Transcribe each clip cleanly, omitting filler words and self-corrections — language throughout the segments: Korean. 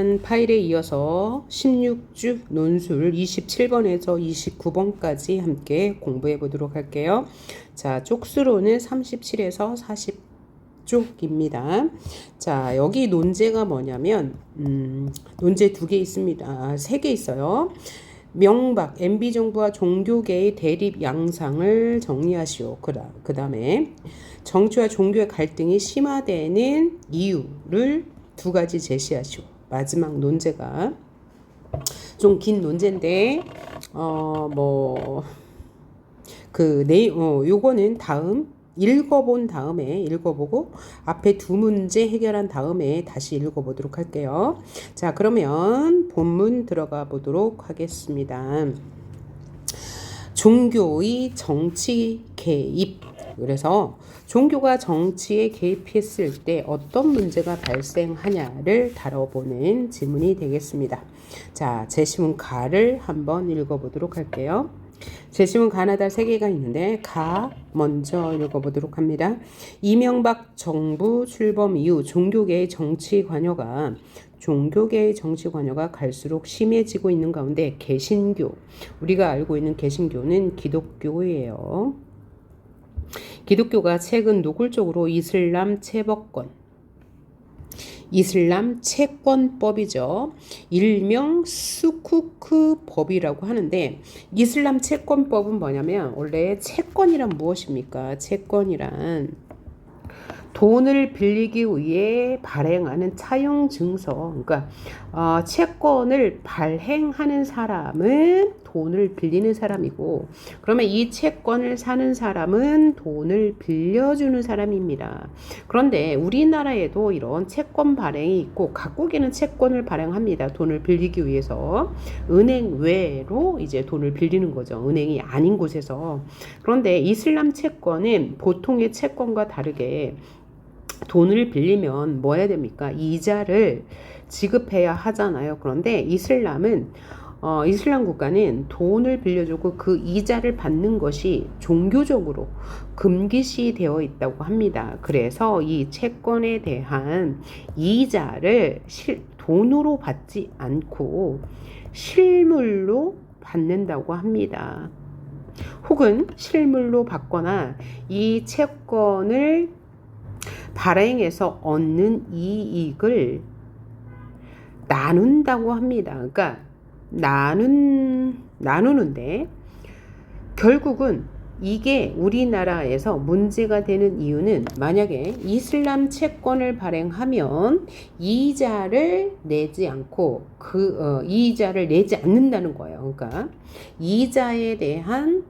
지난 파일에 이어서 16주 논술 27번에서 29번까지 함께 공부해 보도록 할게요. 자, 쪽수로는 37에서 40쪽입니다. 자, 여기 논제가 뭐냐면 논제 2개 있습니다. 3개 있어요. 명박, MB정부와 종교계의 대립 양상을 정리하시오. 그 다음에 정치와 종교의 갈등이 심화되는 이유를 2가지 제시하시오. 마지막 논제가 좀 긴 논제인데 요거는 다음 읽어본 다음에 읽어보고 앞에 2문제 해결한 다음에 다시 읽어보도록 할게요. 자, 그러면 본문 들어가 보도록 하겠습니다. 종교의 정치 개입. 그래서 종교가 정치에 개입했을 때 어떤 문제가 발생하냐를 다뤄보는 지문이 되겠습니다. 자, 제시문 가를 한번 읽어보도록 할게요. 제시문 가나다 3개가 있는데 가 먼저 읽어보도록 합니다. 이명박 정부 출범 이후 종교계의 정치 관여가 갈수록 심해지고 있는 가운데 개신교, 우리가 알고 있는 개신교는 기독교예요. 기독교가 최근 노골적으로 이슬람 채권법이죠. 일명 수쿠크법이라고 하는데, 이슬람 채권법은 뭐냐면 원래 채권이란 무엇입니까? 채권이란 돈을 빌리기 위해 발행하는 차용 증서. 그러니까 채권을 발행하는 사람은 돈을 빌리는 사람이고, 그러면 이 채권을 사는 사람은 돈을 빌려주는 사람입니다. 그런데 우리나라에도 이런 채권 발행이 있고 각국에는 채권을 발행합니다. 돈을 빌리기 위해서 은행 외로 이제 돈을 빌리는 거죠. 은행이 아닌 곳에서. 그런데 이슬람 채권은 보통의 채권과 다르게 돈을 빌리면 뭐 해야 됩니까? 이자를 지급해야 하잖아요. 그런데 이슬람 국가는 돈을 빌려주고 그 이자를 받는 것이 종교적으로 금기시 되어 있다고 합니다. 그래서 이 채권에 대한 이자를 돈으로 받지 않고 실물로 받는다고 합니다. 혹은 실물로 받거나 이 채권을 발행해서 얻는 이익을 나눈다고 합니다. 그러니까 나누는데 결국은 이게 우리나라에서 문제가 되는 이유는 만약에 이슬람 채권을 발행하면 이자를 내지 않고 이자를 내지 않는다는 거예요. 그러니까 이자에 대한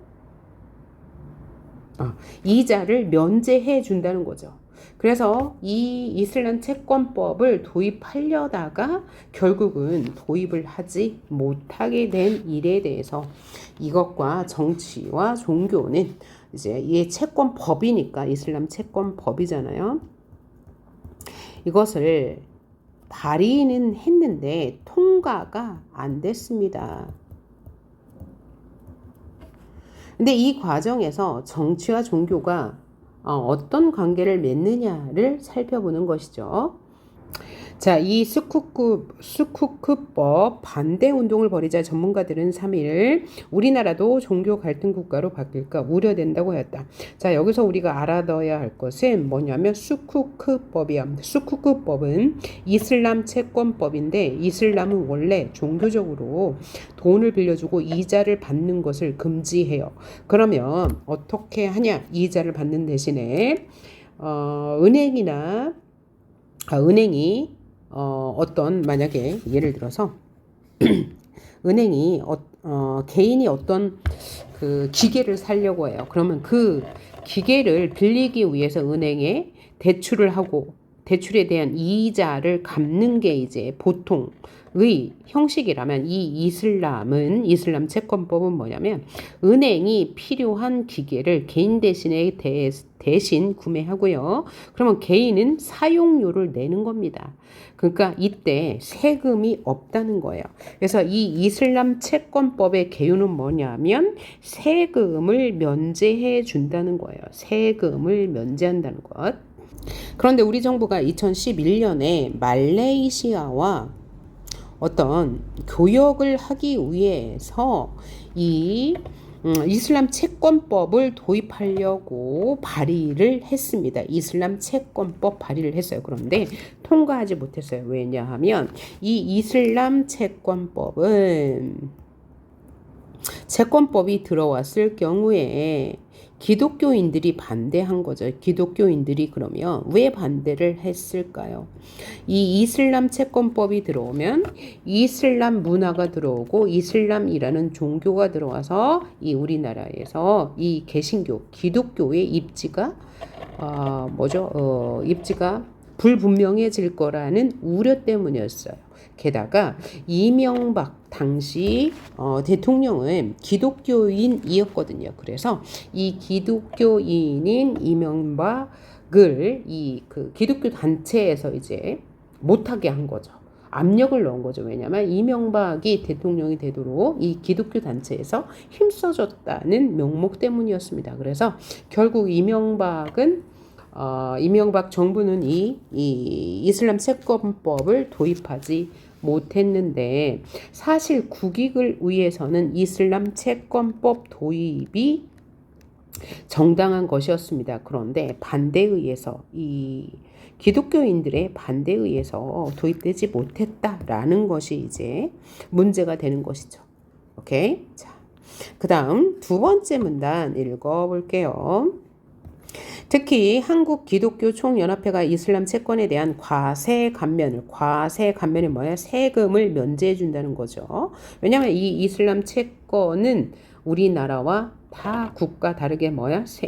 이자를 면제해 준다는 거죠. 그래서 이 이슬람 채권법을 도입하려다가 결국은 도입을 하지 못하게 된 일에 대해서 이것과 정치와 종교는 이제 이 채권법이니까 이슬람 채권법이잖아요. 이것을 발의는 했는데 통과가 안 됐습니다. 근데 이 과정에서 정치와 종교가 어떤 관계를 맺느냐를 살펴보는 것이죠. 자, 이 수쿠크법 반대 운동을 벌이자 전문가들은 3일 우리나라도 종교 갈등 국가로 바뀔까 우려된다고 하였다. 자, 여기서 우리가 알아둬야 할 것은 뭐냐면 수쿠크법이야. 수쿠크법은 이슬람 채권법인데 이슬람은 원래 종교적으로 돈을 빌려주고 이자를 받는 것을 금지해요. 그러면 어떻게 하냐? 이자를 받는 대신에 은행이 만약에 예를 들어서 은행이 개인이 어떤 그 기계를 사려고 해요. 그러면 그 기계를 빌리기 위해서 은행에 대출을 하고 대출에 대한 이자를 갚는 게 이제 보통의 형식이라면 이 이슬람 채권법은 뭐냐면 은행이 필요한 기계를 개인 대신 구매하고요. 그러면 개인은 사용료를 내는 겁니다. 그러니까 이때 세금이 없다는 거예요. 그래서 이 이슬람 채권법의 개요는 뭐냐면 세금을 면제해 준다는 거예요. 세금을 면제한다는 것. 그런데 우리 정부가 2011년에 말레이시아와 어떤 교역을 하기 위해서 이 이슬람 채권법을 도입하려고 발의를 했습니다. 이슬람 채권법 발의를 했어요. 그런데 통과하지 못했어요. 왜냐하면 이 이슬람 채권법이 들어왔을 경우에 기독교인들이 반대한 거죠. 기독교인들이 그러면 왜 반대를 했을까요? 이 이슬람 채권법이 들어오면 이슬람 문화가 들어오고 이슬람이라는 종교가 들어와서 이 우리나라에서 이 개신교, 기독교의 입지가 입지가 불분명해질 거라는 우려 때문이었어요. 게다가 이명박 당시 대통령은 기독교인이었거든요. 그래서 이 기독교인인 이명박을 그 기독교 단체에서 이제 못하게 한 거죠. 압력을 넣은 거죠. 왜냐하면 이명박이 대통령이 되도록 이 기독교 단체에서 힘써줬다는 명목 때문이었습니다. 그래서 결국 이명박 정부는 이 이슬람 채권법을 도입하지 못했는데 사실 국익을 위해서는 이슬람 채권법 도입이 정당한 것이었습니다. 그런데 반대에 의해서 이 기독교인들의 반대에 의해서 도입되지 못했다라는 것이 이제 문제가 되는 것이죠. 오케이? 자, 그다음 두 번째 문단 읽어볼게요. 특히 한국 기독교 총연합회가 이슬람 채권에 대한 과세 감면이 뭐야? 세금을 면제해 준다는 거죠. 왜냐하면 이 이슬람 채권은 우리나라와 다 국가 다르게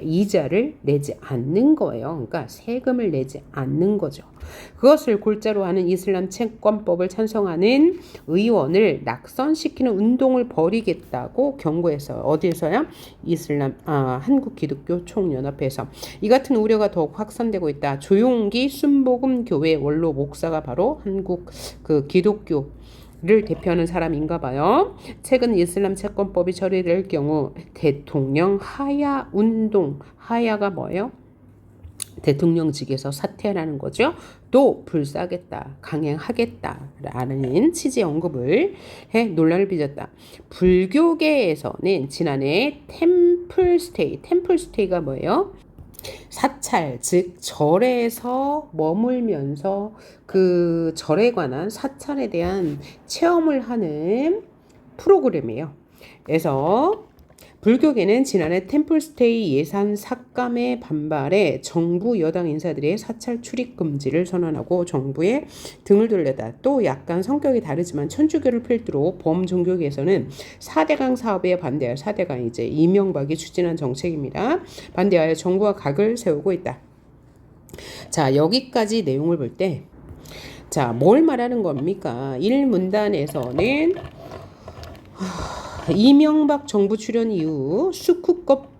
이자를 내지 않는 거예요. 그러니까 세금을 내지 않는 거죠. 그것을 골자로 하는 이슬람 채권법을 찬성하는 의원을 낙선시키는 운동을 벌이겠다고 경고했어요. 어디에서요? 한국 기독교 총연합회에서. 이 같은 우려가 더욱 확산되고 있다. 조용기 순복음 교회 원로 목사가 바로 한국 기독교 를 대표하는 사람인가 봐요. 최근 이슬람 채권법이 처리될 경우 대통령 하야 운동, 하야가 뭐예요? 대통령직에서 사퇴하라는 거죠. 또 불사하겠다, 강행하겠다라는 취지의 언급을 해 논란을 빚었다. 불교계에서는 지난해 템플스테이가 뭐예요? 사찰, 즉 절에서 머물면서 그 절에 관한 사찰에 대한 체험을 하는 프로그램이에요. 그래서 불교계는 지난해 템플스테이 예산 삭감에 반발해 정부 여당 인사들의 사찰 출입 금지를 선언하고 정부에 등을 돌렸다. 또 약간 성격이 다르지만 천주교를 필두로 범종교계에서는 4대강 사업에 반대하여 4대강 이제 이명박이 추진한 정책입니다. 반대하여 정부와 각을 세우고 있다. 자, 여기까지 내용을 볼 때 자, 뭘 말하는 겁니까? 1문단에서는 이명박 정부 출연 이후 수쿠크법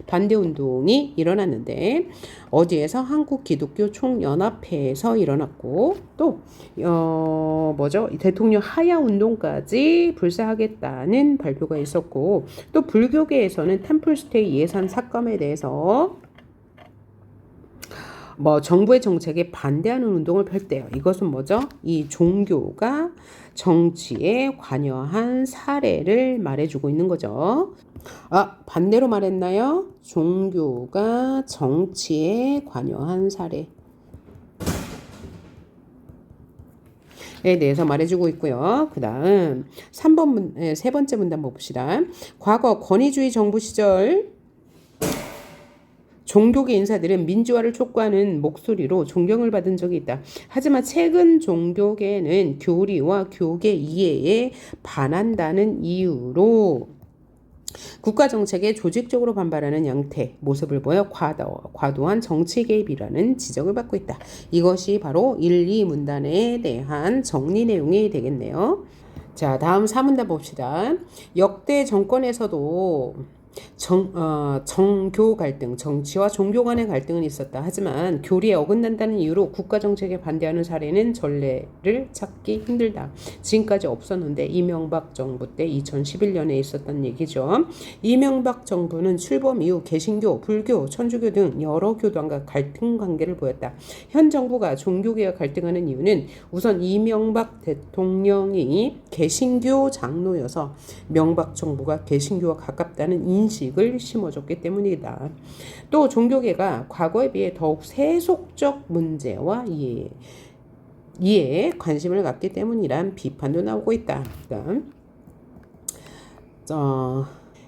반대 운동이 일어났는데 어디에서? 한국 기독교 총연합회에서 일어났고 또 대통령 하야 운동까지 불사하겠다는 발표가 있었고 또 불교계에서는 템플스테이 예산 삭감에 대해서 정부의 정책에 반대하는 운동을 펼때요. 이것은 뭐죠? 이 종교가 정치에 관여한 사례를 말해주고 있는 거죠. 반대로 말했나요? 종교가 정치에 관여한 사례에 대해서 말해주고 있고요. 그 다음 세 번째 문단 봅시다. 과거 권위주의 정부 시절 종교계 인사들은 민주화를 촉구하는 목소리로 존경을 받은 적이 있다. 하지만 최근 종교계는 교리와 교계 이해에 반한다는 이유로 국가정책에 조직적으로 반발하는 양태, 모습을 보여 과도한 정치 개입이라는 지적을 받고 있다. 이것이 바로 1, 2문단에 대한 정리 내용이 되겠네요. 자, 다음 4문단 봅시다. 역대 정권에서도 정교 갈등, 정치와 종교 간의 갈등은 있었다. 하지만 교리에 어긋난다는 이유로 국가 정책에 반대하는 사례는 전례를 찾기 힘들다. 지금까지 없었는데 이명박 정부 때 2011년에 있었던 얘기죠. 이명박 정부는 출범 이후 개신교, 불교, 천주교 등 여러 교단과 갈등 관계를 보였다. 현 정부가 종교계와 갈등하는 이유는 우선 이명박 대통령이 개신교 장로여서 명박 정부가 개신교와 가깝다는 인식을 심어줬기 때문이다. 또 종교계가 과거에 비해 더욱 세속적 문제와 이해에 관심을 갖기 때문이란 비판도 나오고 있다. 그러니까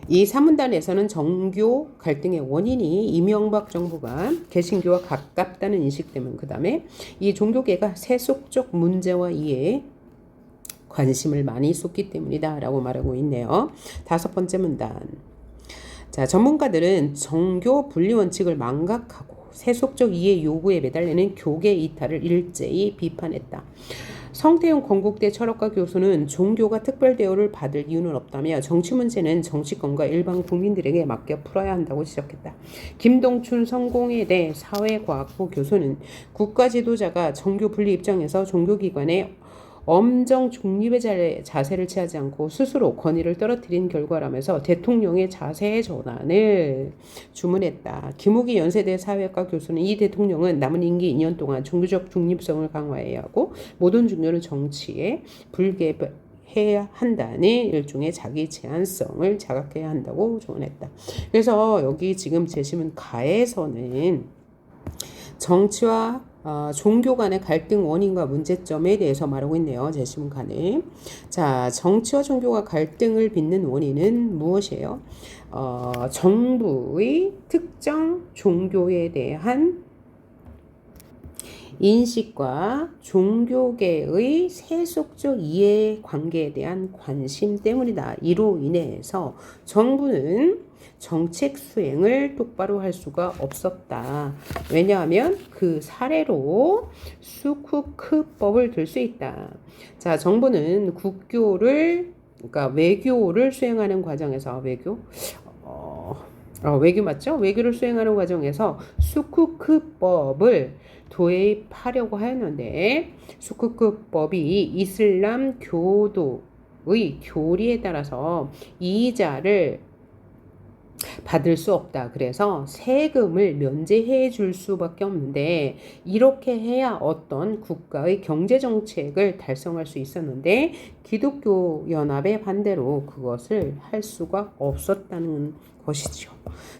이 사문단에서는 정교 갈등의 원인이 이명박 정부가 개신교와 가깝다는 인식 때문, 그 다음에 이 종교계가 세속적 문제와 이해에 관심을 많이 쏟기 때문이다 라고 말하고 있네요. 5번째 문단. 자, 전문가들은 정교 분리 원칙을 망각하고 세속적 이해 요구에 매달리는 교계 이탈을 일제히 비판했다. 성태용 건국대 철학과 교수는 종교가 특별 대우를 받을 이유는 없다며 정치 문제는 정치권과 일반 국민들에게 맡겨 풀어야 한다고 지적했다. 김동춘 성공회대 사회과학부 교수는 국가 지도자가 정교 분리 입장에서 종교기관에 엄정 중립의 자세를 취하지 않고 스스로 권위를 떨어뜨린 결과라면서 대통령의 자세의 전환을 주문했다. 김우기 연세대 사회학과 교수는 이 대통령은 남은 임기 2년 동안 종교적 중립성을 강화해야 하고 모든 중요한 정치에 불개입해야 한다는 일종의 자기 제한성을 자각해야 한다고 조언했다. 그래서 여기 지금 제시문 가에서는 정치와 종교 간의 갈등 원인과 문제점에 대해서 말하고 있네요. 제시문 칸에. 자, 정치와 종교가 갈등을 빚는 원인은 무엇이에요? 정부의 특정 종교에 대한 인식과 종교계의 세속적 이해관계에 대한 관심 때문이다. 이로 인해서 정부는 정책 수행을 똑바로 할 수가 없었다. 왜냐하면 그 사례로 수쿠크법을 들 수 있다. 자, 정부는 그러니까 외교를 수행하는 과정에서 외교 맞죠? 외교를 수행하는 과정에서 수쿠크법을 도입하려고 하였는데 수쿠크법이 이슬람 교도의 교리에 따라서 이자를 받을 수 없다. 그래서 세금을 면제해 줄 수밖에 없는데 이렇게 해야 어떤 국가의 경제 정책을 달성할 수 있었는데 기독교 연합의 반대로 그것을 할 수가 없었다는 것이죠.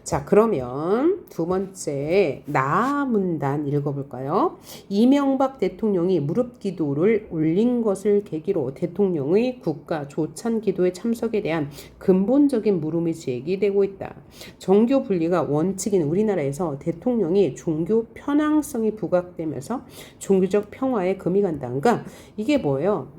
자, 그러면 두 번째 나문단 읽어볼까요? 이명박 대통령이 무릎 기도를 올린 것을 계기로 대통령의 국가 조찬 기도에 참석에 대한 근본적인 물음이 제기되고 있다. 종교 분리가 원칙인 우리나라에서 대통령이 종교 편향성이 부각되면서 종교적 평화에 금이 간다. 그러니까 이게 뭐예요?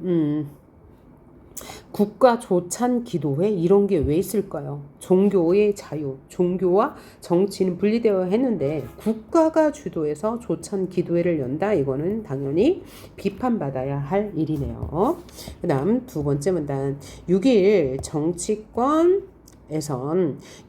국가 조찬 기도회 이런 게 왜 있을까요? 종교의 자유, 종교와 정치는 분리되어 했는데 국가가 주도해서 조찬 기도회를 연다. 이거는 당연히 비판받아야 할 일이네요. 그 다음 두 번째 문단. 6.1 정치권에선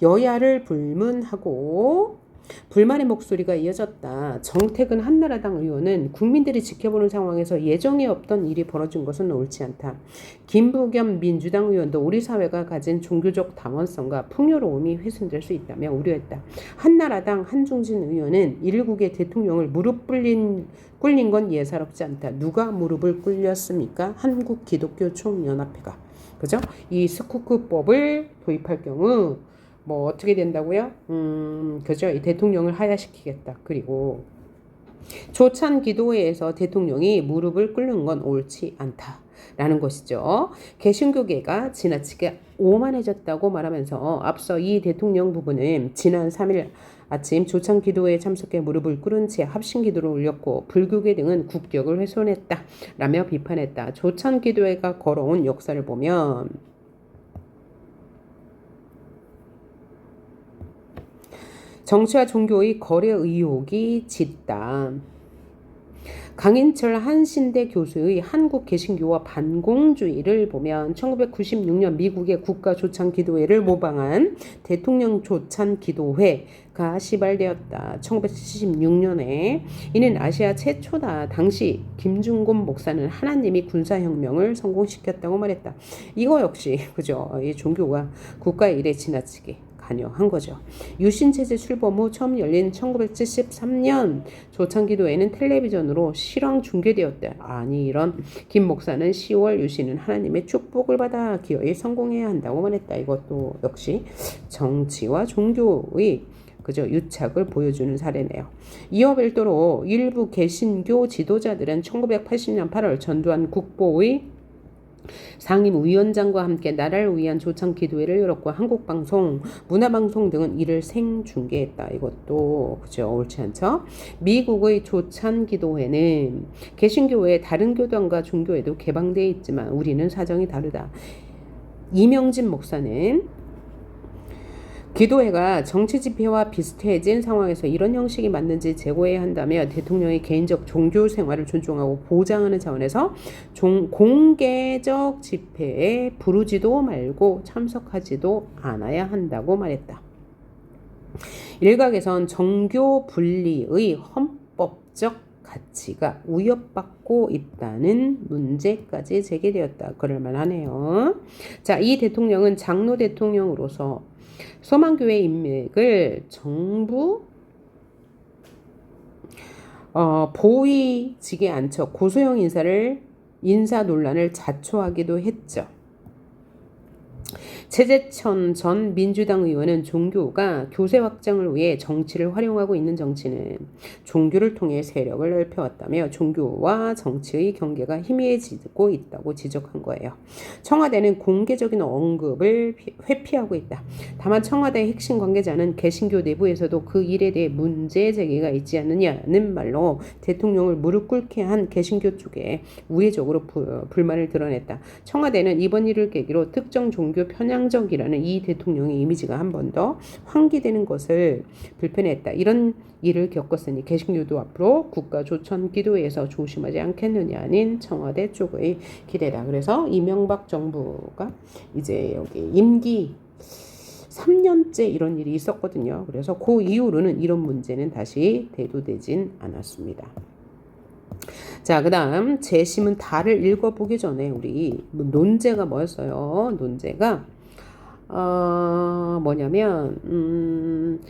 여야를 불문하고 불만의 목소리가 이어졌다. 정택은 한나라당 의원은 국민들이 지켜보는 상황에서 예정에 없던 일이 벌어진 것은 옳지 않다. 김부겸 민주당 의원도 우리 사회가 가진 종교적 다원성과 풍요로움이 훼손될 수 있다며 우려했다. 한나라당 한중진 의원은 일국의 대통령을 무릎 꿇린 건 예사롭지 않다. 누가 무릎을 꿇렸습니까? 한국기독교총연합회가. 그죠? 이 스쿠크법을 도입할 경우 뭐 어떻게 된다고요? 그죠? 이 대통령을 하야시키겠다. 그리고 조찬 기도회에서 대통령이 무릎을 꿇는 건 옳지 않다라는 것이죠. 개신교계가 지나치게 오만해졌다고 말하면서 앞서 이 대통령 부부는 지난 3일 아침 조찬 기도회에 참석해 무릎을 꿇은 채 합심 기도를 올렸고 불교계 등은 국격을 훼손했다라며 비판했다. 조찬 기도회가 걸어온 역사를 보면 정치와 종교의 거래 의혹이 짙다. 강인철 한신대 교수의 한국 개신교와 반공주의를 보면 1996년 미국의 국가 조찬 기도회를 모방한 대통령 조찬 기도회가 시발되었다. 1976년에 이는 아시아 최초다. 당시 김중곤 목사는 하나님이 군사혁명을 성공시켰다고 말했다. 이거 역시 그죠? 이 종교가 국가의 일에 지나치게 관여한 거죠. 유신체제 출범 후 처음 열린 1973년 조찬기도회는 텔레비전으로 실황 중계되었다. 아니 이런 김 목사는 10월 유신은 하나님의 축복을 받아 기어이 성공해야 한다고 말했다. 이것도 역시 정치와 종교의 그저 유착을 보여주는 사례네요. 이와 별도로 일부 개신교 지도자들은 1980년 8월 전두환 국보의 상임위원장과 함께 나라를 위한 조찬 기도회를 열었고 한국방송, 문화방송 등은 이를 생중계했다. 이것도 그죠 옳지 않죠? 미국의 조찬 기도회는 개신교 외에 다른 교단과 종교에도 개방되어 있지만 우리는 사정이 다르다. 이명진 목사는 기도회가 정치 집회와 비슷해진 상황에서 이런 형식이 맞는지 재고해야 한다며 대통령의 개인적 종교 생활을 존중하고 보장하는 차원에서 공개적 집회에 부르지도 말고 참석하지도 않아야 한다고 말했다. 일각에선 정교 분리의 헌법적 가치가 위협받고 있다는 문제까지 제기되었다. 그럴만하네요. 자, 이 대통령은 장로 대통령으로서 소망교회 인맥을 정부 보위직에 앉혀 고소형 인사 논란을 자초하기도 했죠. 최재천 전 민주당 의원은 종교가 교세 확장을 위해 정치를 활용하고 있는 정치는 종교를 통해 세력을 넓혀왔다며 종교와 정치의 경계가 희미해지고 있다고 지적한 거예요. 청와대는 공개적인 언급을 회피하고 있다. 다만 청와대 핵심 관계자는 개신교 내부에서도 그 일에 대해 문제 제기가 있지 않느냐는 말로 대통령을 무릎 꿇게 한 개신교 쪽에 우회적으로 불만을 드러냈다. 청와대는 이번 일을 계기로 특정 종교 편향적이라는 이 대통령의 이미지가 한 번 더 환기되는 것을 불편했다. 이런 일을 겪었으니 개신교도 앞으로 국가 조천 기도회에서 조심하지 않겠느냐는 청와대 쪽의 기대다. 그래서 이명박 정부가 이제 여기 임기 3년째 이런 일이 있었거든요. 그래서 그 이후로는 이런 문제는 다시 대두되진 않았습니다. 자, 그 다음 재심은 다를 읽어보기 전에 우리 논제가 뭐였어요? 논제가 뭐냐면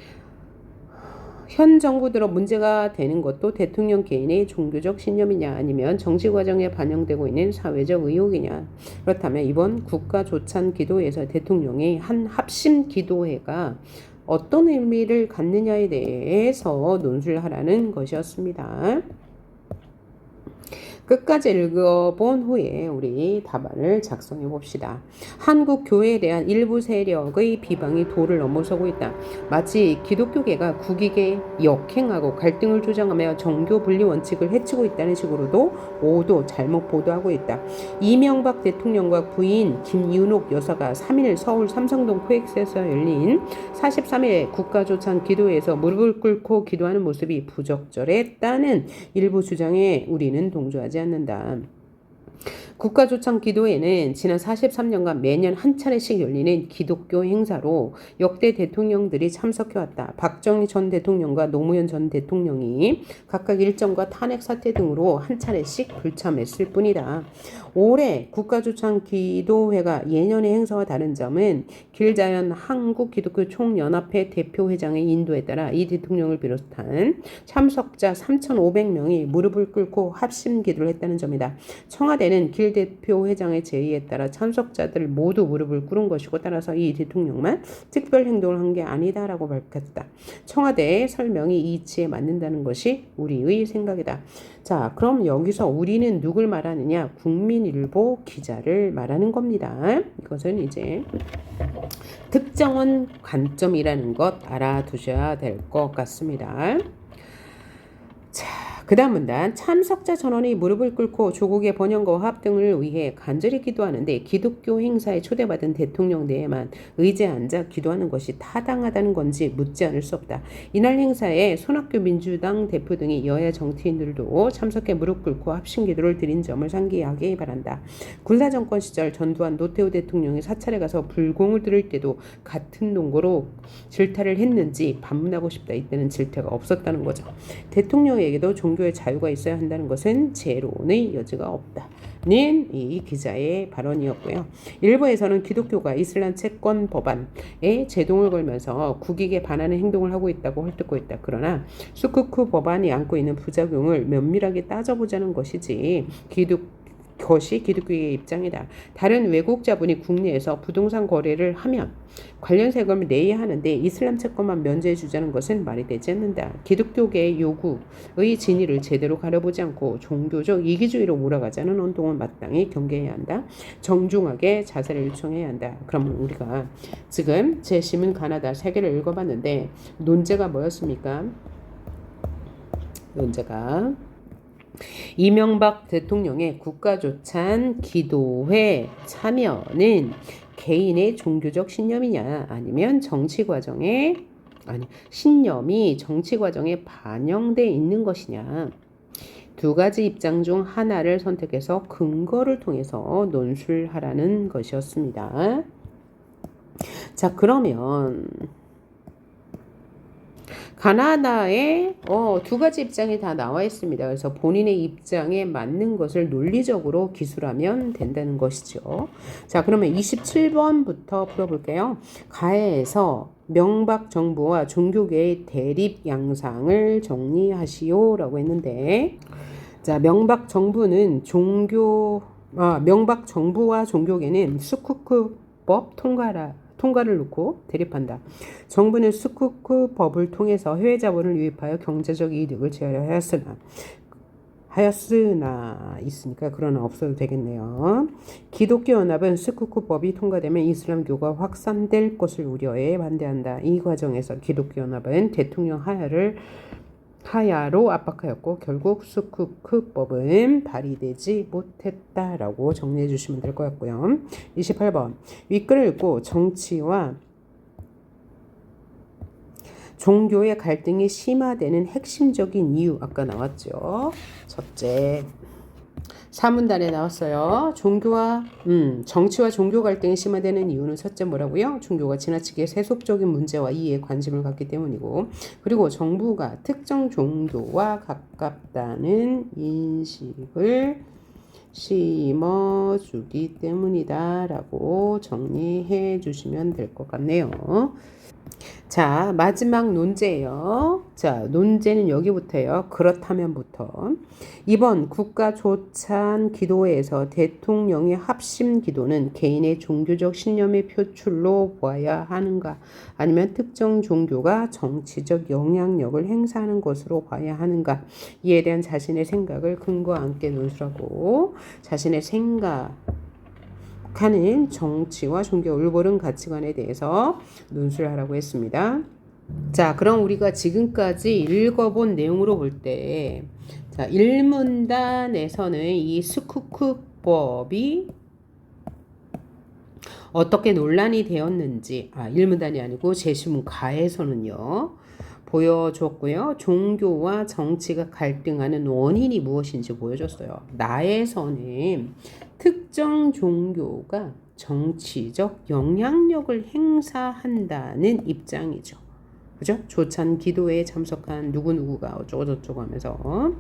현 정부 들어 문제가 되는 것도 대통령 개인의 종교적 신념이냐 아니면 정치 과정에 반영되고 있는 사회적 의혹이냐. 그렇다면 이번 국가조찬 기도회에서 대통령의 한 합심 기도회가 어떤 의미를 갖느냐에 대해서 논술을 하라는 것이었습니다. 끝까지 읽어본 후에 우리 답안을 작성해 봅시다. 한국 교회에 대한 일부 세력의 비방이 도를 넘어서고 있다. 마치 기독교계가 국익에 역행하고 갈등을 조장하며 정교 분리 원칙을 해치고 있다는 식으로도 모두 잘못 보도하고 있다. 이명박 대통령과 부인 김윤옥 여사가 3일 서울 삼성동 코엑스에서 열린 43일 국가조찬 기도회에서 무릎을 꿇고 기도하는 모습이 부적절했다는 일부 주장에 우리는 동조하지 않는다. 국가조찬 기도회는 지난 43년간 매년 한 차례씩 열리는 기독교 행사로 역대 대통령들이 참석해왔다. 박정희 전 대통령과 노무현 전 대통령이 각각 일정과 탄핵 사태 등으로 한 차례씩 불참했을 뿐이다. 올해 국가조찬 기도회가 예년의 행사와 다른 점은 길자연 한국기독교 총연합회 대표회장의 인도에 따라 이 대통령을 비롯한 참석자 3,500명이 무릎을 꿇고 합심 기도를 했다는 점이다. 청와대는 길 대표 회장의 제의에 따라 참석자들 모두 무릎을 꿇은 것이고 따라서 이 대통령만 특별 행동을 한 게 아니다라고 밝혔다. 청와대의 설명이 이 이치에 맞는다는 것이 우리의 생각이다. 자, 그럼 여기서 우리는 누굴 말하느냐? 국민일보 기자를 말하는 겁니다. 이것은 이제 특정한 관점이라는 것 알아두셔야 될 것 같습니다. 자, 그 다음 문단 참석자 전원이 무릎을 꿇고 조국의 번영과 화합 등을 위해 간절히 기도하는데 기독교 행사에 초대받은 대통령 내에만 의자에 앉아 기도하는 것이 타당하다는 건지 묻지 않을 수 없다. 이날 행사에 손학규 민주당 대표 등이 여야 정치인들도 참석해 무릎 꿇고 합심 기도를 드린 점을 상기하기 바란다. 군사 정권 시절 전두환 노태우 대통령이 사찰에 가서 불공을 들을 때도 같은 농고로 질타를 했는지 반문하고 싶다. 이때는 질타가 없었다는 거죠. 대통령에게도 종교의 자유가 있어야 한다는 것은 재론의 여지가 없다는 이 기자의 발언이었고요. 일부에서는 기독교가 이슬람 채권 법안에 제동을 걸면서 국익에 반하는 행동을 하고 있다고 헐뜯고 있다. 그러나 수쿠쿠 법안이 안고 있는 부작용을 면밀하게 따져보자는 것이 기독교의 입장이다. 다른 외국 자본이 국내에서 부동산 거래를 하면 관련 세금을 내야 하는데 이슬람 채권만 면제해 주자는 것은 말이 되지 않는다. 기독교계의 요구의 진위를 제대로 가려보지 않고 종교적 이기주의로 몰아가자는 운동은 마땅히 경계해야 한다. 정중하게 자세를 요청해야 한다. 그럼 우리가 지금 제시문 가나다 세 개를 읽어봤는데 논제가 뭐였습니까? 논제가 이명박 대통령의 국가조찬 기도회 참여는 개인의 종교적 신념이냐 아니면 신념이 정치 과정에 반영돼 있는 것이냐. 두 가지 입장 중 하나를 선택해서 근거를 통해서 논술하라는 것이었습니다. 자, 그러면 가나다에 두 가지 입장이 다 나와 있습니다. 그래서 본인의 입장에 맞는 것을 논리적으로 기술하면 된다는 것이죠. 자, 그러면 27번부터 풀어볼게요. 가해에서 명박 정부와 종교계의 대립 양상을 정리하시오라고 했는데, 자, 명박 정부와 종교계는 수쿠쿠법 통과를 놓고 대립한다. 정부는 수쿠쿠 법을 통해서 해외 자본을 유입하여 경제적 이득을 제어하였으나 있으니까 그러나 없어도 되겠네요. 기독교 연합은 수쿠쿠 법이 통과되면 이슬람교가 확산될 것을 우려해 반대한다. 이 과정에서 기독교 연합은 대통령 하야로 압박하였고 결국 수쿠크법은 발의되지 못했다라고 정리해 주시면 될 것 같고요. 28번 윗글을 읽고 정치와 종교의 갈등이 심화되는 핵심적인 이유 아까 나왔죠. 첫째 3문단에 나왔어요. 정치와 종교 갈등이 심화되는 이유는 첫째 뭐라고요? 종교가 지나치게 세속적인 문제와 이해에 관심을 갖기 때문이고, 그리고 정부가 특정 종교와 가깝다는 인식을 심어주기 때문이다라고 정리해 주시면 될 것 같네요. 자, 마지막 논제예요. 자, 논제는 여기부터예요. 그렇다면부터. 이번 국가조찬 기도회에서 대통령의 합심 기도는 개인의 종교적 신념의 표출로 보아야 하는가? 아니면 특정 종교가 정치적 영향력을 행사하는 것으로 봐야 하는가? 이에 대한 자신의 생각을 근거와 함께 논술하고 자신의 하는 정치와 종교 올바른 가치관에 대해서 논술을 하라고 했습니다. 자, 그럼 우리가 지금까지 읽어본 내용으로 볼 때, 자, 1문단에서는 이 수쿠크법이 어떻게 논란이 되었는지, 1문단이 아니고 제시문 가에서는요, 보여줬고요. 종교와 정치가 갈등하는 원인이 무엇인지 보여줬어요. 나에서는 특정 종교가 정치적 영향력을 행사한다는 입장이죠. 그죠? 조찬 기도회에 참석한 누구누구가 어쩌고저쩌고 하면서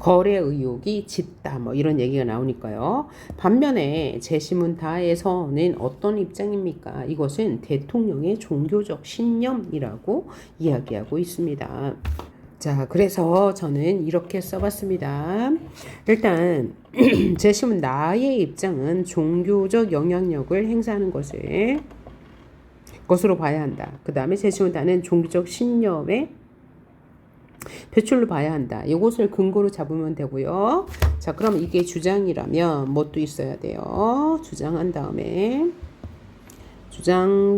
거래 의혹이 짙다 뭐 이런 얘기가 나오니까요. 반면에 제시문 다에서는 어떤 입장입니까? 이것은 대통령의 종교적 신념이라고 이야기하고 있습니다. 자, 그래서 저는 이렇게 써봤습니다. 일단 제시문 나의 입장은 종교적 영향력을 행사하는 것으로 봐야 한다. 그 다음에 제시문 다는 종교적 신념의 표출로 봐야 한다. 이것을 근거로 잡으면 되고요. 자, 그럼 이게 주장이라면 뭣도 있어야 돼요. 주장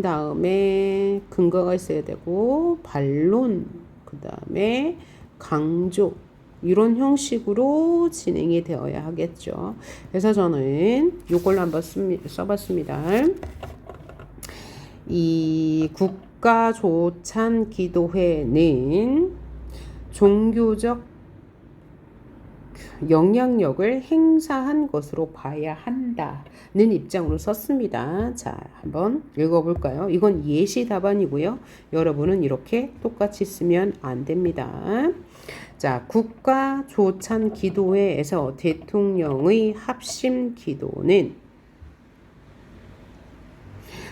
다음에 근거가 있어야 되고 반론, 그 다음에 강조 이런 형식으로 진행이 되어야 하겠죠. 그래서 저는 이걸로 한번 써봤습니다. 이 국가조찬기도회는 종교적 영향력을 행사한 것으로 봐야 한다는 입장으로 썼습니다. 자, 한번 읽어볼까요? 이건 예시 답안이고요. 여러분은 이렇게 똑같이 쓰면 안 됩니다. 자, 국가조찬기도회에서 대통령의 합심기도는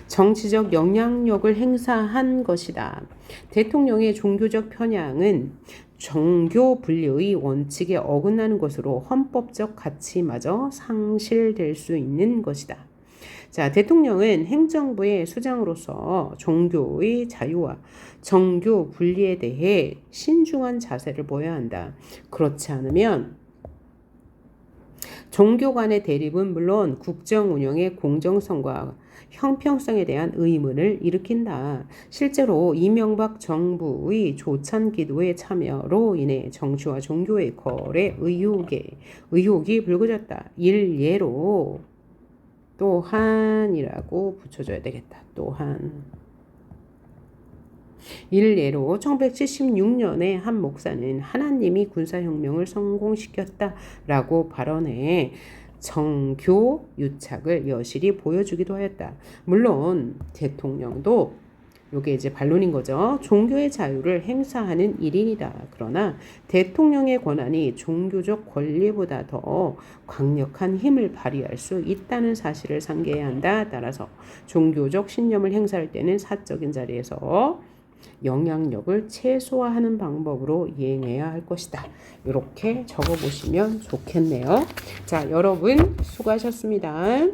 정치적 영향력을 행사한 것이다. 대통령의 종교적 편향은 정교 분리의 원칙에 어긋나는 것으로 헌법적 가치마저 상실될 수 있는 것이다. 자, 대통령은 행정부의 수장으로서 종교의 자유와 정교 분리에 대해 신중한 자세를 보여야 한다. 그렇지 않으면 종교 간의 대립은 물론 국정 운영의 공정성과 형평성에 대한 의문을 일으킨다. 실제로 이명박 정부의 조찬기도회 참여로 인해 정치와 종교의 거래 의혹이 불거졌다. 일례로 또한이라고 붙여줘야 되겠다. 또한. 일례로 1976년에 한 목사는 하나님이 군사혁명을 성공시켰다라고 발언해 정교 유착을 여실히 보여주기도 하였다. 물론 대통령도 요게 이제 반론인 거죠. 종교의 자유를 행사하는 일인이다. 그러나 대통령의 권한이 종교적 권리보다 더 강력한 힘을 발휘할 수 있다는 사실을 상기해야 한다. 따라서 종교적 신념을 행사할 때는 사적인 자리에서 영향력을 최소화하는 방법으로 이행해야 할 것이다. 이렇게 적어보시면 좋겠네요. 자, 여러분 수고하셨습니다.